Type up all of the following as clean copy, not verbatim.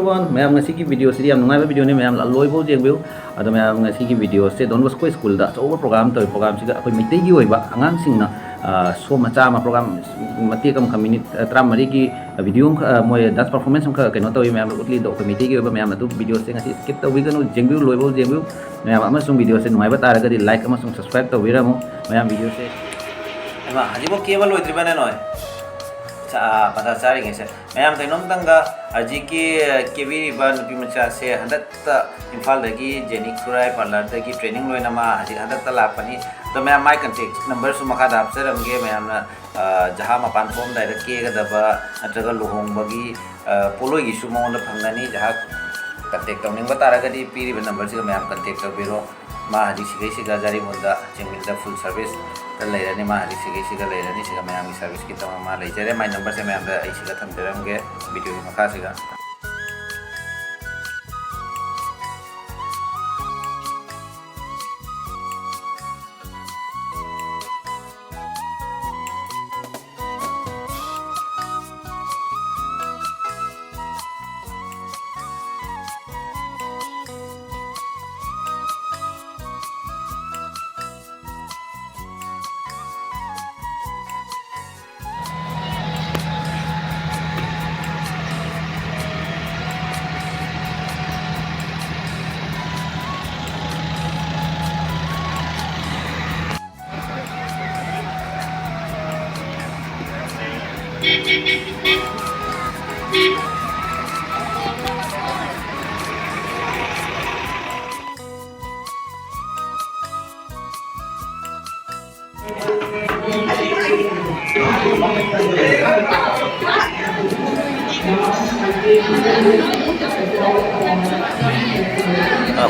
everyone, ma'am ngasi ki video siri am nungai ba video ni ma'am loi bo jeng biu ado ma'am ngasi ki video se Donbosco school da so program to program siga akoi mitai gi oi ba angang sing na so macha ma program mati kam khamini tramari ki video moy dance performance ka keno to ma'am utli do akoi mitai gi oi ba ma'am tu video se ngasi skip to wi ganu jeng biu loi bo jeng biu ma'am amasung video se nungai ba tara ga di like amasung subscribe to wi ramo ma'am video se ama hajibo kebal loi driba na noi pada cari ngese ma'am तैनोम तंगा अजी की केवी बन पिमचा से हदत इम्फाल दगी जेनी खुराई पार्लर दगी ट्रेनिंग लोइना मा अजी हदत लापनी तो मैम माय कांटेक्ट नंबर सु मखा दाबसरमगे मैम ना जहा मपान फॉर्म डायरेक्ट के गदबा नत्रगा लुहोंग बगी पोलो गी सु मोन फंगनी जहा कांटेक्ट तौनिंग बतारगदी पीरिबे नंबर से मैम कांटेक्ट तबिरो मा हजी सिगै सिगा जारी मोदा चिंगमिदा फुल सर्विस लेरनी मा हजी सिगै सिगा लेरनी सिगा मैम की सर्विस की तमा मा लेजरे माय नंबर से मैम दा सिगा थमजरमगे वीडियो की मखा सिगा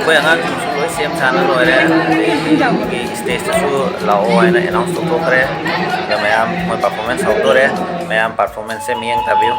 कोई अगर कोई सेम चैनल हो रहे कि स्टेज तो लाओ है ना अनाउंस तो करे जब मैं आप मैं परफॉर्मेंस आउटडोर है मैं आप परफॉर्मेंस से मियंग तबियो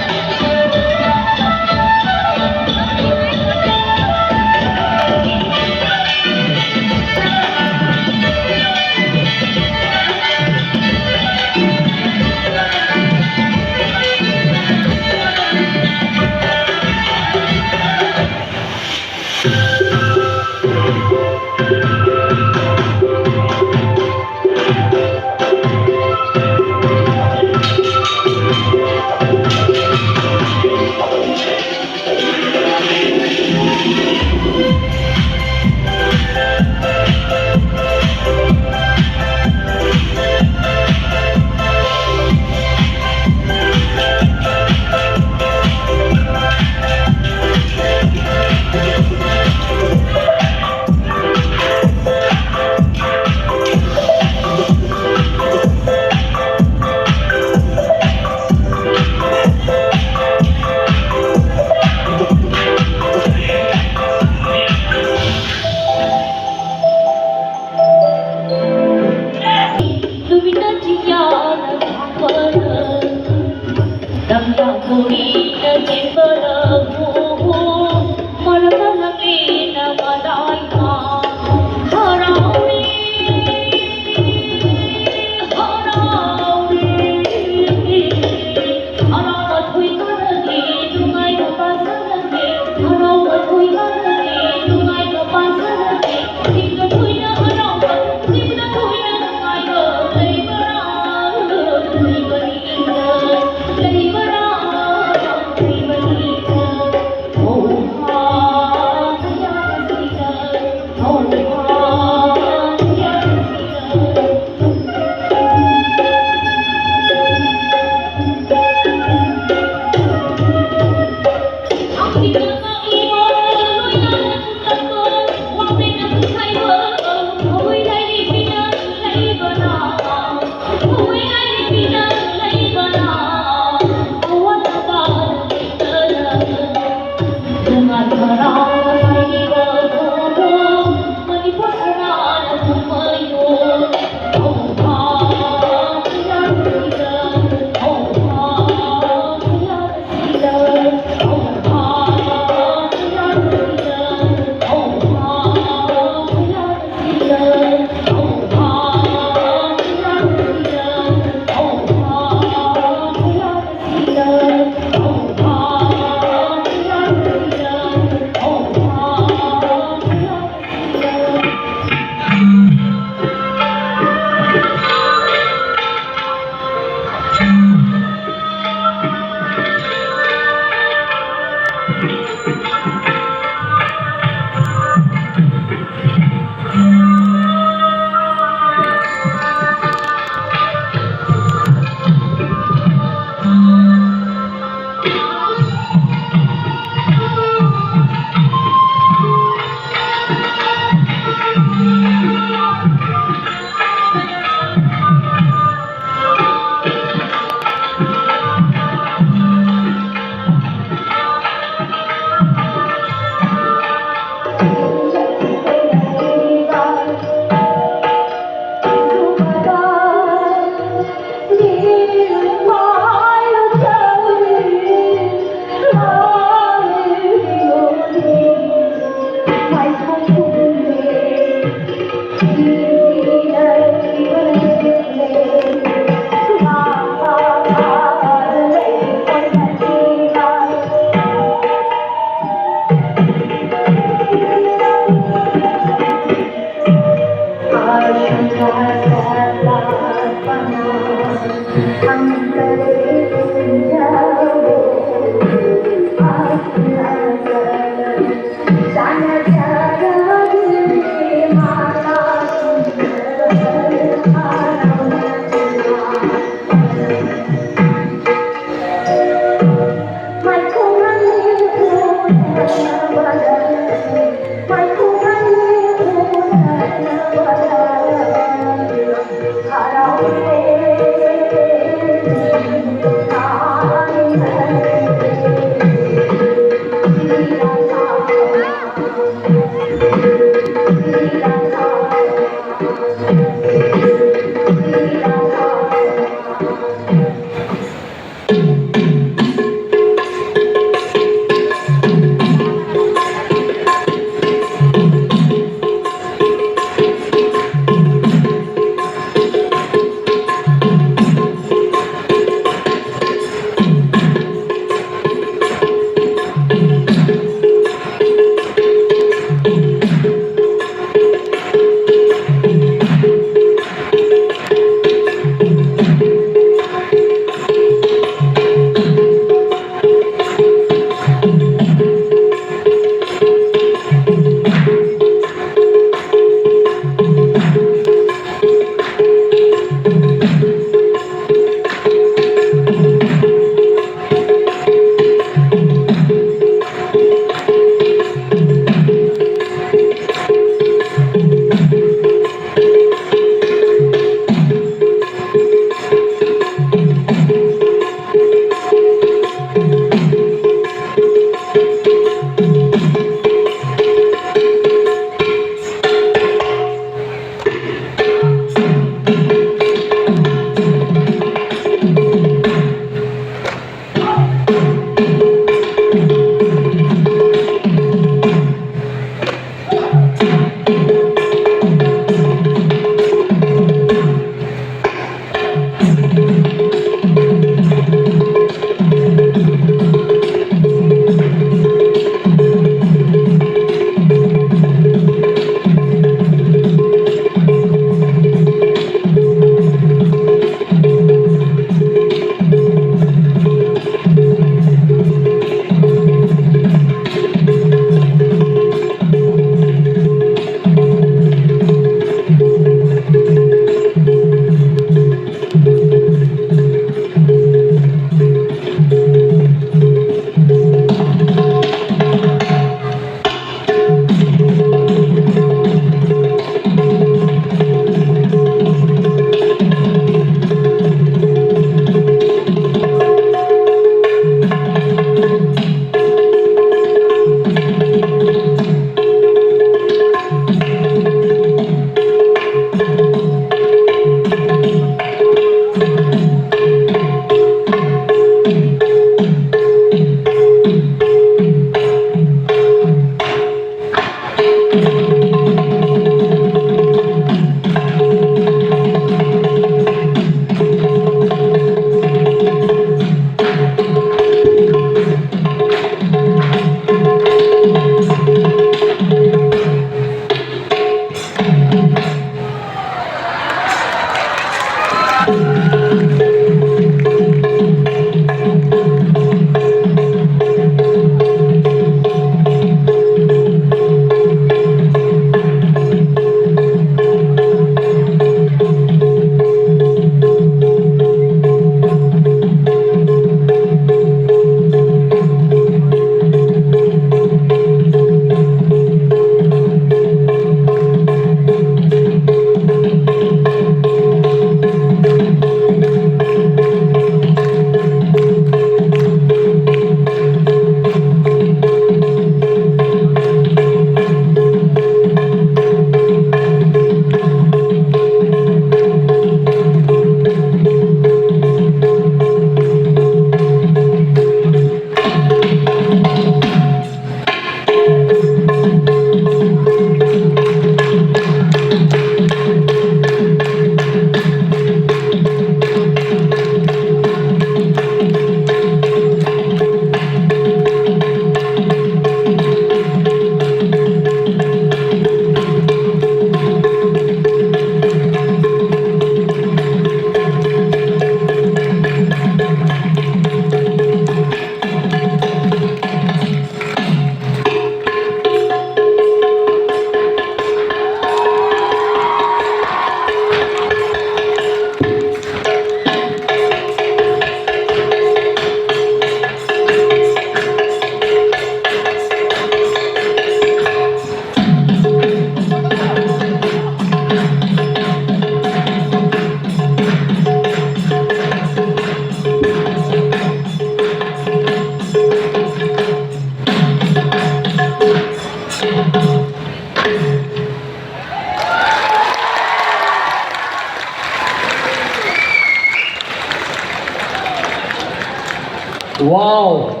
Wow,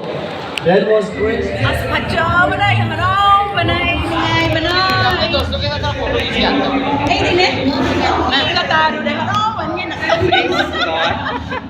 that was great. Macam mana yang mana? Benar. Ini ni. Nak kata ada dah. Mana nak tahu?